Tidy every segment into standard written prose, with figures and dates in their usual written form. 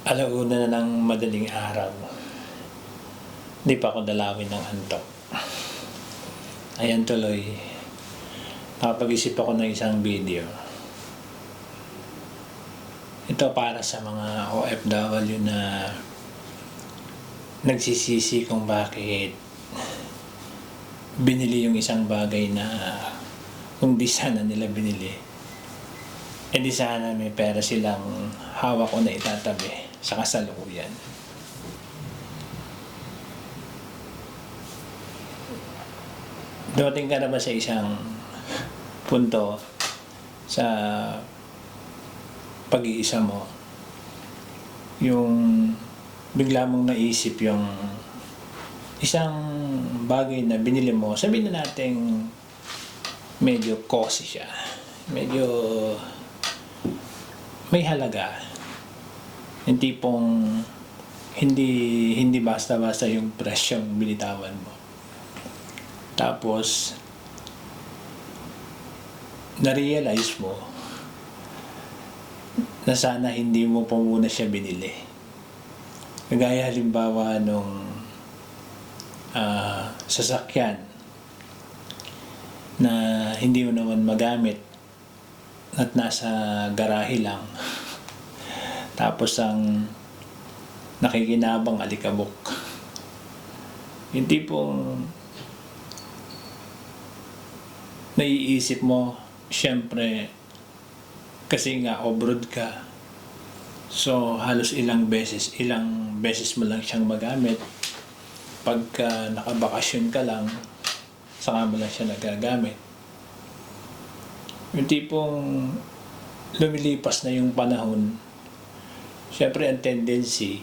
Alauna na ng madaling araw. Di pa ako dalawin ng antok. Ayan tuloy, nakapag-isip ako ng isang video. Ito para sa mga OFW na nagsisisi kung bakit binili yung isang bagay na kung di sana nila binili. E di sana may pera silang hawak o na itatabi sa kasalukuyan. Dumating ka na ba sa isang punto sa pag-iisa mo, yung bigla mong naisip yung isang bagay na binili mo, sabihin na natin medyo costly siya, medyo may halaga, yung tipong hindi basta-basta yung presyong binitawan mo. Tapos na-realize mo na sana hindi mo pa muna siya binili. Kagaya halimbawa nung sasakyan na hindi mo naman magamit at nasa garahe lang. Tapos ang nakikinabang alikabok. Yung tipong naiisip mo, syempre, kasi nga abroad ka. So, halos ilang beses mo lang siyang magamit. Pagka nakabakasyon ka lang, saka mo lang siya nagagamit. Yung tipong lumilipas na yung panahon, syempre ang tendency,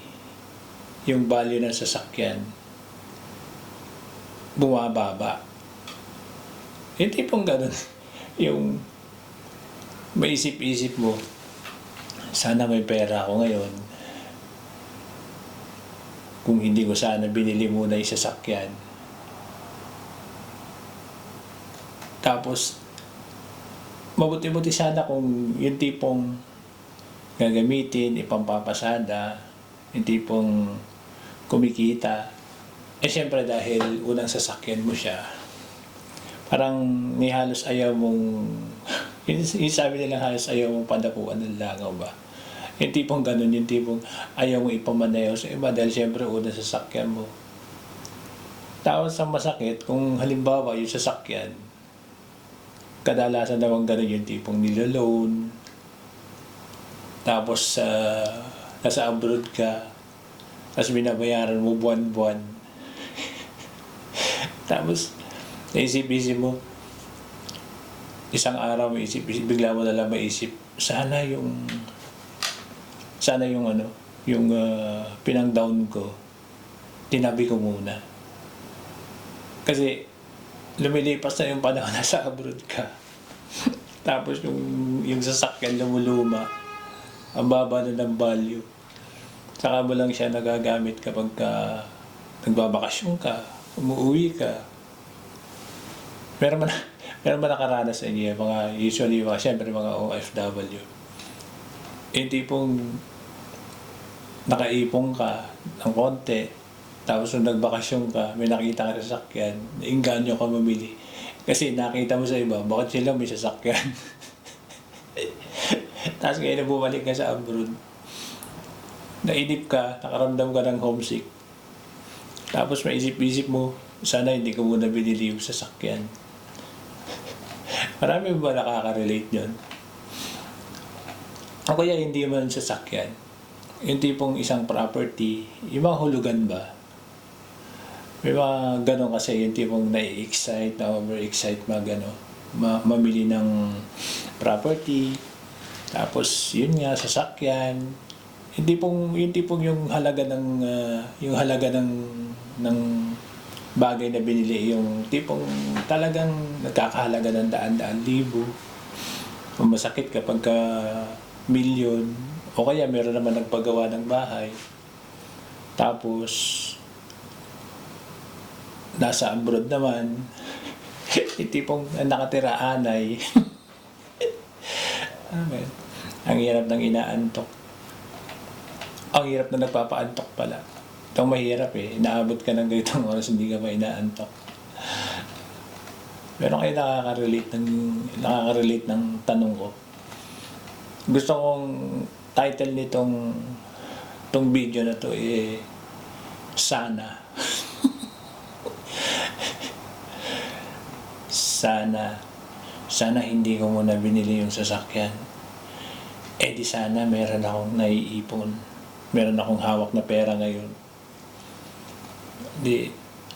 yung value ng sasakyan, bumababa. Yung tipong ganun, yung maisip-isip mo, sana may pera ako ngayon. Kung hindi ko sana binili muna yung sasakyan. Tapos, mabuti-buti sana kung yung tipong gagamitin, ipampapasada, yung tipong kumikita. Eh syempre dahil unang sasakyan mo siya, parang may halos ayaw mong, yung sabi nila halos ayaw mong padapuan ng langaw ba? Yung tipong ganun, yung tipong ayaw mong ipamanayaw sa iba dahil syempre unang sasakyan mo. Tapos ang masakit, kung halimbawa yung sasakyan, kadalasan naman ganun yung tipong nilaloan, tapos nasa abroad ka, tapos binabayaran mo buwan-buwan. Tapos naisip-isip mo, isang araw bigla mo nalang maisip, sana yung pinang-down ko, tinabi ko muna. Kasi lumilipas na yung panahon, nasa abroad ka. Tapos yung sasakyan lumuluma, ang baba na ng value. Saka mo lang siya nagagamit kapag nagbabakasyon ka, umuwi ka. Meron ba nakaranas sa inyo, usually siyempre mga OFW. Yung tipong nakaipong ka ng konti, tapos nung nagbakasyon ka, may nakita ka sa sasakyan, nainganyo ka mamili. Kasi nakita mo sa iba, bakit sila may sasakyan? Tapos ngayon na bumalik ka sa abroad, nainip ka, nakaramdam ka ng homesick. Tapos maisip-isip mo, sana hindi ko muna binili yung sasakyan. Marami ba nakaka-relate yun? O kaya hindi man sasakyan, yung tipong isang property, yung mga hulugan ba? May mga gano'n kasi, yung tipong na-excite, na-over-excite, mamili ng property, tapos yun nga, sasakyan, yung tipong yung halaga ng bagay na binili, yung tipong talagang nagkakahalaga ng daan-daan libo. Masakit kapag milyon, o kaya meron naman nagpagawa ng bahay, tapos nasa abroad naman, yung tipong nakatira anay. Amen. Ang hirap ng inaantok. Ang hirap na nagpapaantok pala. Ito ang mahirap eh. Inaabot ka ng ganitong oras, hindi ka pa inaantok. Pero kayo nakaka-relate ng tanong ko. Gusto kong title tong video na to sana. Sana hindi ko muna binili yung sasakyan. Di sana meron akong naiipon. Meron akong hawak na pera ngayon.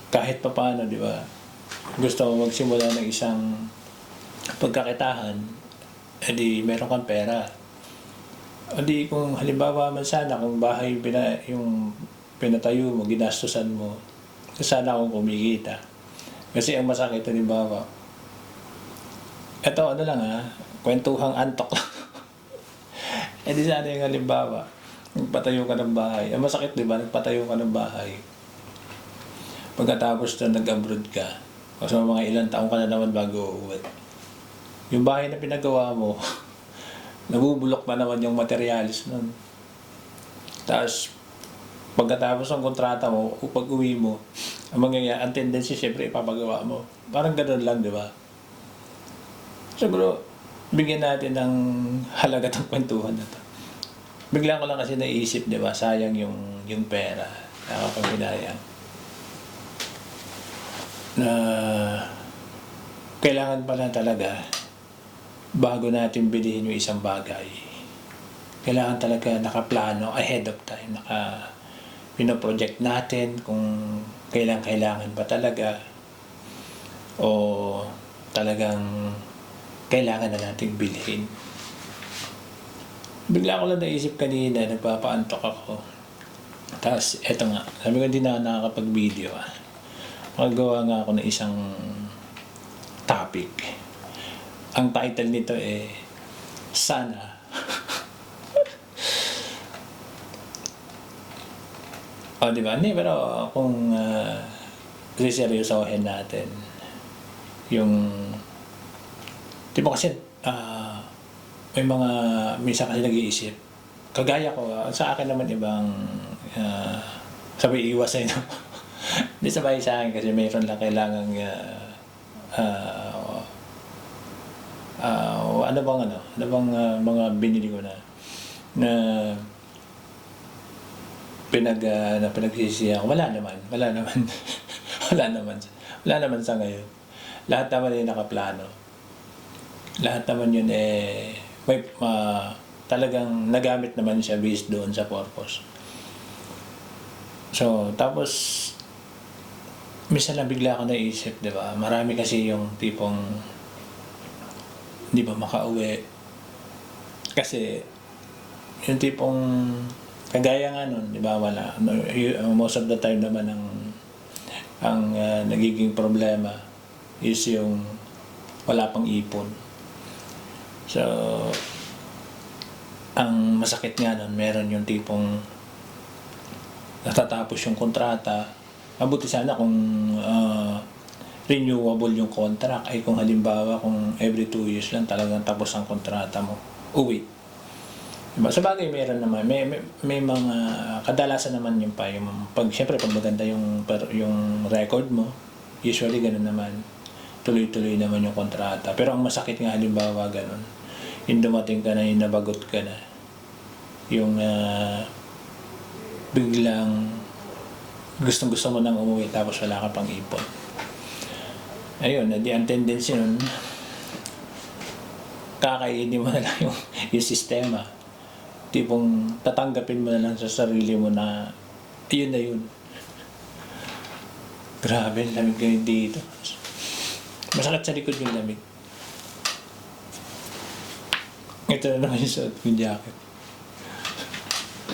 Kahit pa paano, di ba? Gusto ko magsimula ng isang pagkakitahan, meron kang pera. Kung halimbawa man sana, kung bahay yung pinatayo mo, ginastusan mo, sana akong kumikita. Kasi ang masakit, halimbawa, ito kwentuhang antok. Di sana yung halimbawa, nagpatayo ka ng bahay. Ang masakit, di ba? Nagpatayo ka ng bahay. Pagkatapos na nag-abroad ka, kasi mga ilang taong ka na naman bago uuwi. Yung bahay na pinagawa mo, nabubulok na naman yung materialis nun. Tapos, pagkatapos ng kontrata mo, pag uwi mo, ang tendency syempre ipapagawa mo. Parang gano'n lang, di ba? Siguro, bigyan natin ng halaga ng kwentuhan na to. Bigla ko lang kasi naisip, di ba? Sayang yung pera. Nakapagpinayang. Na kailangan pala talaga bago natin bilhin yung isang bagay, kailangan talaga nakaplano ahead of time, pinoproject natin kung kailangan ba talaga o talagang kailangan na nating bilhin. Bigla ko lang naisip kanina, nagpapaantok ako. Tapos eto nga, sabi ko hindi na nakakapag-video Magawa nga ako ng isang topic. Ang title nito sana. Di ba? Pero kung seryosohin natin, di ba kasi minsan kasi nag-iisip. Kagaya ko, sa akin naman ibang sabi iwas Hindi sabay sa akin kasi mayroon lang kailangan mga binili ko na pinagsisihan. Wala naman wala naman sa ngayon. Lahat naman nakaplano. Lahat naman yun may talagang nagamit naman siya based doon sa purpose. So, tapos minsan lang bigla ako naisip, di ba? Marami kasi yung tipong hindi ba makauwi. Kasi yung tipong kagaya nga nun, di ba? Wala. Most of the time naman ang nagiging problema is yung wala pang ipon. So, ang masakit nga nun, meron yung tipong natatapos yung kontrata. Mabuti sana kung renewable yung contract. Kung halimbawa, kung every 2 years lang talagang tapos ang kontrata mo, uwi. Diba? Sa bagay, meron naman. May mga kadalasan naman yung siyempre, pag maganda yung record mo, usually ganun naman. Tuloy-tuloy naman yung kontrata. Pero ang masakit nga halimbawa ganun. Yung dumating ka na, yung nabagot ka na. Yung biglang gustong-gusto mo nang umuwi tapos wala ka pang ipon. Ayun, ang tendency nun, kakainin mo na lang yung sistema. Tipong tatanggapin mo na lang sa sarili mo na yun na yun. Grabe, lamig ganyan dito. Masakit sa likod yung lamig. Ito na naman yung suot kong jacket.